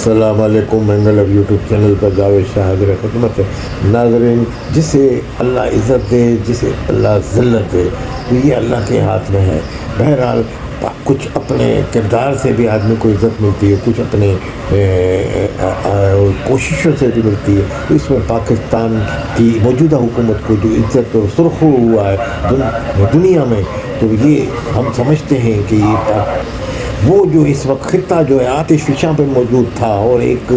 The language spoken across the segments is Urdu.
السلام علیکم، میں نے لو یوٹیوب چینل پر جاوید شاہ حاضر خدمت ہے۔ ناظرین، جسے اللہ عزت دے، جسے اللہ ذلت دے، تو یہ اللہ کے ہاتھ میں ہے۔ بہرحال کچھ اپنے کردار سے بھی آدمی کو عزت ملتی ہے، کچھ اپنے کوششوں سے بھی ملتی ہے۔ تو اس میں پاکستان کی موجودہ حکومت کو جو عزت اور سرخرو ہوا ہے دنیا میں، تو یہ ہم سمجھتے ہیں کہ وہ جو اس وقت خطہ جو ہے آتش فشاں پہ موجود تھا اور ایک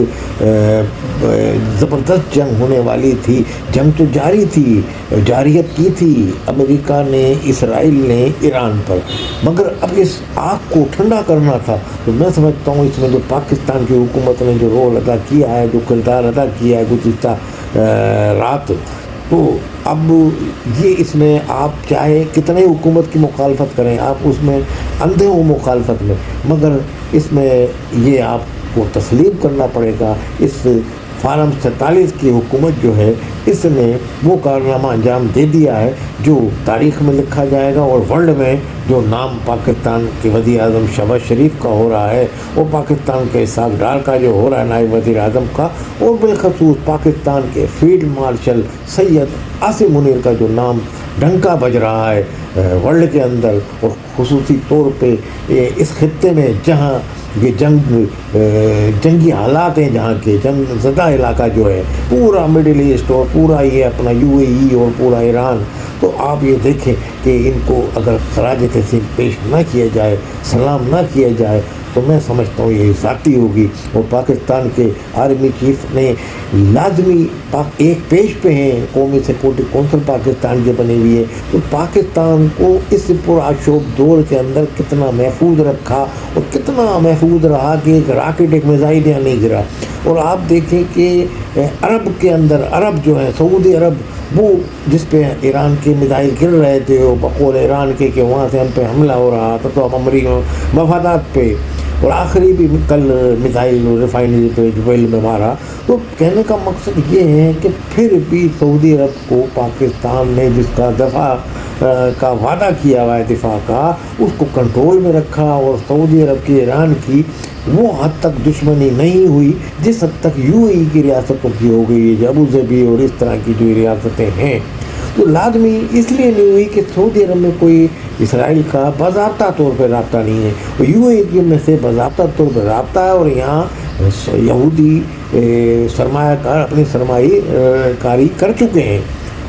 زبردست جنگ ہونے والی تھی، جنگ تو جاری تھی، جاریت کی تھی امریکہ نے، اسرائیل نے ایران پر، مگر اب اس آگ کو ٹھنڈا کرنا تھا۔ تو میں سمجھتا ہوں اس میں جو پاکستان کی حکومت نے جو رول ادا کیا ہے، جو کردار ادا کیا ہے گزشتہ رات، تو اب یہ اس میں آپ چاہے کتنے حکومت کی مخالفت کریں، آپ اس میں اندھے ہو مخالفت میں، مگر اس میں یہ آپ کو تسلیم کرنا پڑے گا، اس فارم 47 کی حکومت جو ہے اس نے وہ کارنامہ انجام دے دیا ہے جو تاریخ میں لکھا جائے گا، اور ورلڈ میں جو نام پاکستان کے وزیر اعظم شہباز شریف کا ہو رہا ہے، اور پاکستان کے اسحاق ڈار کا جو ہو رہا ہے نائب وزیر اعظم کا، اور بالخصوص پاکستان کے فیلڈ مارشل سید عاصم منیر کا جو نام ڈنکا بج رہا ہے ورلڈ کے اندر، اور خصوصی طور پہ اس خطے میں جہاں یہ جنگی حالات ہیں، جہاں کے جنگ زدہ علاقہ جو ہے پورا مڈل ایسٹ اور پورا یہ اپنا UAE اور پورا ایران، تو آپ یہ دیکھیں کہ ان کو اگر خراج تحسین پیش نہ کیا جائے، سلام نہ کیا جائے، تو میں سمجھتا ہوں یہ ذاتی ہوگی۔ اور پاکستان کے آرمی چیف نے لازمی ایک پیج پہ ہیں، قومی سیکورٹی کونسل پاکستان کے بنی ہوئی ہے، تو پاکستان کو اس پرآشوب دور کے اندر کتنا محفوظ رکھا اور کتنا محفوظ رہا کہ ایک راکٹ ایک میزائل یہاں نہیں گرا۔ اور آپ دیکھیں کہ عرب کے اندر، عرب جو ہے سعودی عرب، وہ جس پہ ایران کے میزائل گر رہے تھے، وہ بقول ایران کے کہ وہاں سے ہم پہ حملہ ہو رہا تھا، تو اب امریکی مفادات پہ، اور آخری بھی کل میزائل ریفائنری پہ جبیل میں مارا۔ تو کہنے کا مقصد یہ ہے کہ پھر بھی سعودی عرب کو پاکستان نے جس کا دفاع کا وعدہ کیا ہوا ہے، دفاع کا، اس کو کنٹرول میں رکھا، اور سعودی عرب کی ایران کی وہ حد تک دشمنی نہیں ہوئی جس حد تک UAE کی ریاستوں کی ہو گئی ہے، ابو ظبی اور اس طرح کی جو ریاستیں ہیں۔ تو لازمی اس لیے نہیں ہوئی کہ سعودی عرب میں کوئی اسرائیل کا باضابطہ طور پہ رابطہ نہیں ہے، اور UAE کی میں سے باضابطہ طور پہ رابطہ ہے، اور یہاں یہودی سرمایہ کار اپنی سرمایہ کاری کر چکے ہیں،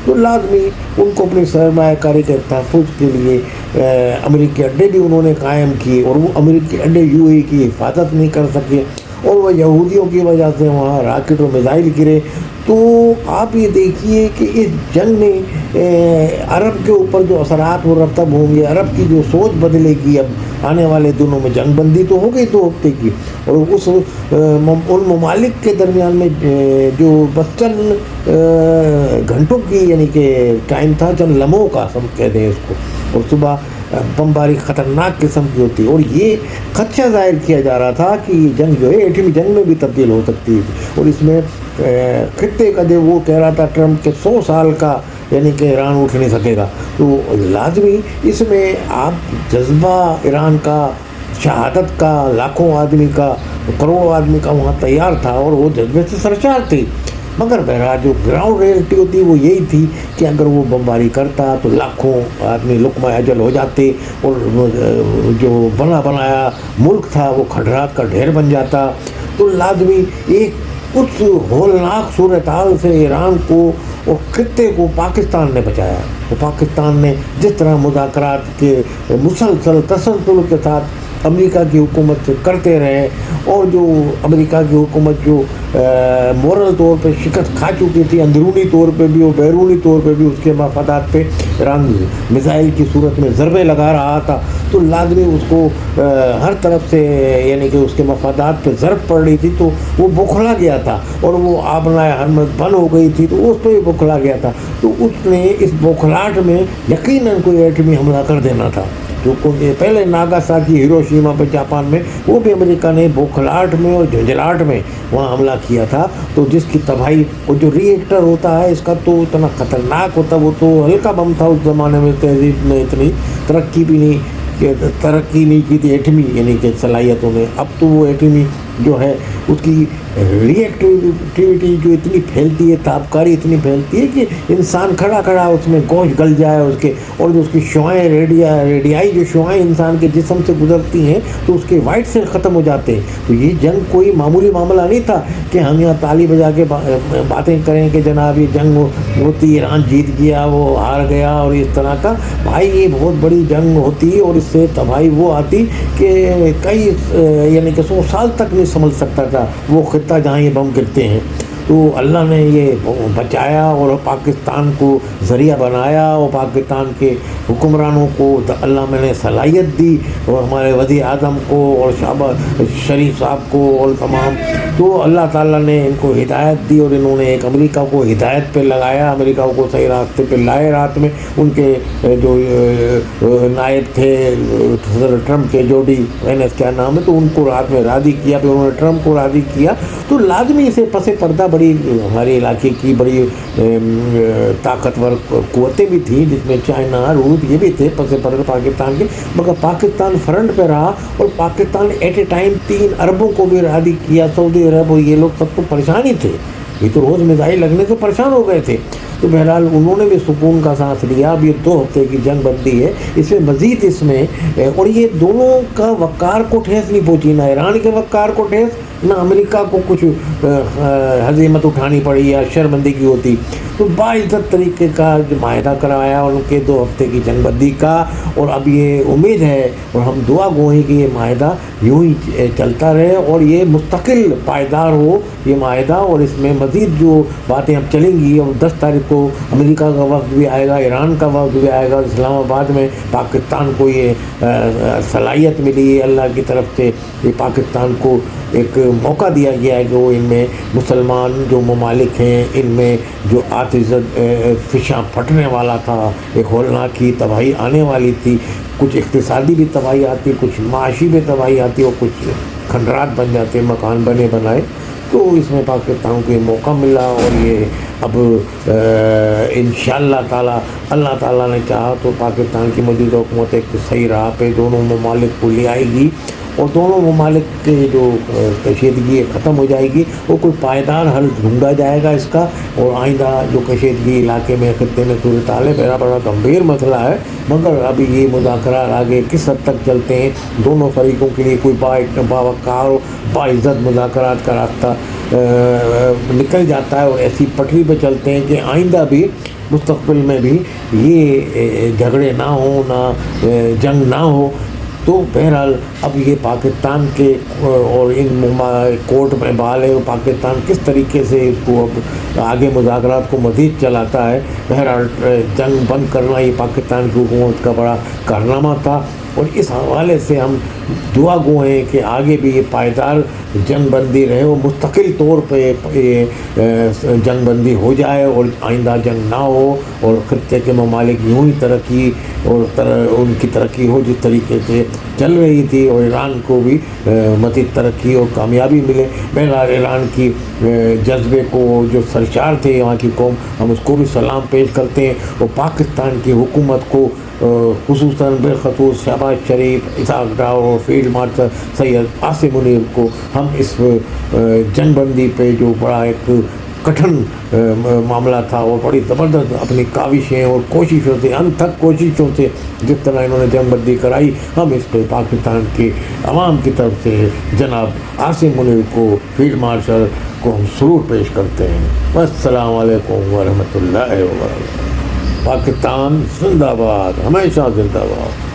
تو لازمی ان کو اپنی سرمایہ کاری کے تحفظ کے لیے امریکی اڈے بھی انہوں نے قائم کیے، اور وہ امریکی اڈے UAE کی حفاظت نہیں کر سکے، اور وہ یہودیوں کی وجہ سے وہاں راکٹ و میزائل گرے۔ تو آپ یہ دیکھیے کہ اس جنگ نے عرب کے اوپر جو اثرات مرتب ہوں گے، عرب کی جو سوچ بدلے گی، اب آنے والے دنوں میں جنگ بندی تو ہو گئی 2 ہفتے کی، اور ان ممالک کے درمیان میں جو بس چند گھنٹوں کی یعنی کہ ٹائم تھا، چند لمحوں کا ہم کہہ دیں اس کو، اور صبح بمباری خطرناک قسم کی ہوتی، اور یہ خدشہ ظاہر کیا جا رہا تھا کہ یہ جنگ جو ہے ایٹمی جنگ میں بھی تبدیل ہو سکتی ہے، اور اس میں خطے کا جو وہ کہہ رہا تھا ٹرمپ کے 100 سال کا یعنی کہ ایران اٹھ نہیں سکے گا، تو لازمی اس میں آپ جذبہ ایران کا، شہادت کا، لاکھوں آدمی کا، کروڑوں آدمی کا وہاں تیار تھا، اور وہ جذبے سے سرشار تھی، مگر بہرحال جو گراؤنڈ ریئلٹی ہوتی وہ یہی تھی کہ اگر وہ بمباری کرتا تو لاکھوں آدمی لقمہ اجل ہو جاتے، اور جو بنا بنایا ملک تھا وہ کھنڈرات کا ڈھیر بن جاتا۔ تو لازمی ایک اس ہولناک صورتحال سے ایران کو اور خطے کو پاکستان نے بچایا، اور پاکستان نے جس طرح مذاکرات کے مسلسل تسلسل کے ساتھ امریکہ کی حکومت سے کرتے رہے، اور جو امریکہ کی حکومت جو مورل طور پہ شکست کھا چکی تھی، اندرونی طور پہ بھی اور بیرونی طور پہ بھی، اس کے مفادات پہ ایران میزائل کی صورت میں ضربے لگا رہا تھا، تو لازمی اس کو ہر طرف سے یعنی کہ اس کے مفادات پہ ضرب پڑ رہی تھی، تو وہ بوکھلا گیا تھا، اور وہ آبنائے حرمت بند ہو گئی تھی، تو اس پہ بھی بوکھلا گیا تھا، تو اس نے اس بوکھلاہٹ میں یقیناً کوئی ایٹمی حملہ کر دینا تھا، جو پہلے ناگاساکی ہیروشیما پہ جاپان میں، وہ بھی امریکہ نے بوکھلاہٹ میں اور جھنجھلاہٹ میں وہاں حملہ کیا تھا، تو جس کی تباہی، وہ جو ری ایکٹر ہوتا ہے اس کا تو اتنا خطرناک ہوتا، وہ تو ہلکا بم تھا اس زمانے میں، تہذیب میں اتنی ترقی نہیں کی تھی ایٹمی یعنی کہ صلاحیتوں میں، اب تو وہ ایٹمی جو ہے اس کی ری ایکٹیویٹی جو اتنی پھیلتی ہے، تابکاری اتنی پھیلتی ہے کہ انسان کھڑا کھڑا اس میں گوشت گل جائے اس کے، اور جو اس کی شعاعیں ریڈیائی جو شعاعیں انسان کے جسم سے گزرتی ہیں تو اس کے وائٹ سیل ختم ہو جاتے ہیں۔ تو یہ جنگ کوئی معمولی معاملہ نہیں تھا کہ ہم یہاں تالی بجا کے باتیں کریں کہ جناب یہ جنگ ہوتی، ایران جیت گیا، وہ ہار گیا، اور اس طرح کا۔ بھائی یہ بہت بڑی جنگ ہوتی اور اس سے تباہی وہ آتی کہ کئی یعنی کہ 100 سال تک نہیں سمجھ سکتا تھا وہ خطہ جہاں یہ بم گرتے ہیں۔ تو اللہ نے یہ بچایا اور پاکستان کو ذریعہ بنایا، اور پاکستان کے حکمرانوں کو اللہ میں نے صلاحیت دی، اور ہمارے وزیر اعظم کو اور شہباز شریف صاحب کو اور تمام، تو اللہ تعالیٰ نے ان کو ہدایت دی، اور انہوں نے ایک امریکہ کو ہدایت پہ لگایا، امریکہ کو صحیح راستے پہ لائے۔ رات میں ان کے جو نائب تھے صدر ٹرمپ کے، جوڈی وینس کیا نام ہے، تو ان کو رات میں راضی کیا، پھر انہوں نے ٹرمپ کو راضی کیا۔ تو لازمی اسے پس پردہ بڑی ہمارے علاقے کی بڑی طاقتور قوتیں بھی تھیں، جس میں چائنا، روس، یہ بھی تھے پس پردہ پاکستان کے، مگر پاکستان فرنٹ پہ رہا، اور پاکستان ایٹ اے ٹائم 3 اربوں کو بھی راضی کیا، سعودی عرب اور یہ لوگ سب تو پریشان ہی تھے، یہ تو روز میزائل لگنے سے پریشان ہو گئے تھے۔ تو بہرحال انہوں نے بھی سکون کا سانس لیا۔ اب یہ 2 ہفتے کی جنگ بندی ہے، اس میں مزید اس میں، اور یہ دونوں کا وقار کو ٹھیس نہیں پہنچی، نہ ایران کے وقار کو ٹھیس، نہ امریکہ کو کچھ ہزیمت اٹھانی پڑی یا شرمندگی ہوتی۔ تو باعزت طریقے کا جو معاہدہ کروایا ان کے 2 ہفتے کی جنگ بندی کا، اور اب یہ امید ہے اور ہم دعا گو ہیں کہ یہ معاہدہ یوں ہی چلتا رہے اور یہ مستقل پائیدار ہو یہ معاہدہ، اور اس میں مزید جو باتیں اب چلیں گی، اور 10 تاریخ کو امریکہ کا وفد بھی آئے گا، ایران کا وفد بھی آئے گا، اسلام آباد میں پاکستان کو یہ صلاحیت ملی ہے اللہ کی طرف سے، یہ پاکستان کو ایک موقع دیا گیا ہے کہ وہ ان میں مسلمان جو ممالک ہیں ان میں جو آتش فشاں پھٹنے والا تھا، ایک ہولناک کی تباہی آنے والی تھی، کچھ اقتصادی بھی تباہی آتی، کچھ معاشی بھی تباہی آتی، اور کچھ کھنڈرات بن جاتے، مکان بنے بنائے۔ تو اس میں پاکستان کو یہ موقع ملا، اور یہ اب انشاءاللہ تعالیٰ اللہ تعالیٰ نے چاہا تو پاکستان کی موجودہ حکومت ایک صحیح راہ پہ دونوں ممالک کو لے آئے گی، اور دونوں ممالک کے جو کشیدگی ختم ہو جائے گی، وہ کوئی پائیدار حل ڈھونڈا جائے گا اس کا، اور آئندہ جو کشیدگی علاقے میں خطے میں صورتحال ہے، بڑا گمبھیر مسئلہ ہے، مگر ابھی یہ مذاکرات آگے کس حد تک چلتے ہیں، دونوں فریقوں کے لیے کوئی باوقار و باعزت مذاکرات کا راستہ نکل جاتا ہے، اور ایسی پٹری پہ چلتے ہیں کہ آئندہ بھی مستقبل میں بھی یہ جھگڑے نہ ہوں، نہ جنگ نہ ہو۔ تو بہرحال اب یہ پاکستان کے اور ان کورٹ میں بحال ہے، پاکستان کس طریقے سے اس کو اب آگے مذاکرات کو مزید چلاتا ہے۔ بہرحال جنگ بند کرنا یہ پاکستان کی حکومت کا بڑا کارنامہ تھا، اور اس حوالے سے ہم دعا گو ہیں کہ آگے بھی یہ پائیدار جنگ بندی رہے، اور مستقل طور پہ جنگ بندی ہو جائے، اور آئندہ جنگ نہ ہو، اور خطے کے ممالک یوں ہی ترقی اور ان کی ترقی ہو جس طریقے سے چل رہی تھی، اور ایران کو بھی مزید ترقی اور کامیابی ملے۔ بہرحال ایران کی جذبے کو جو سرشار تھے وہاں کی قوم، ہم اس کو بھی سلام پیش کرتے ہیں، اور پاکستان کی حکومت کو خصوصاً بالخصوص شہباز شریف، اسحاق ڈار اور فیلڈ مارشل سید عاصم منیر کو ہم اس جنگ بندی پہ جو بڑا ایک کٹھن معاملہ تھا، اور بڑی زبردست اپنی کاوشیں اور کوششوں سے، انتھک کوششوں سے جس طرح انہوں نے جنگ بندی کرائی، ہم اس پہ پاکستان کے عوام کی طرف سے جناب عاصم منیر کو، فیلڈ مارشل کو ہم سرور پیش کرتے ہیں۔ السلام علیکم ورحمۃ اللہ وبرکاتہ۔ پاکستان زندہ باد، ہمیشہ زندہ باد۔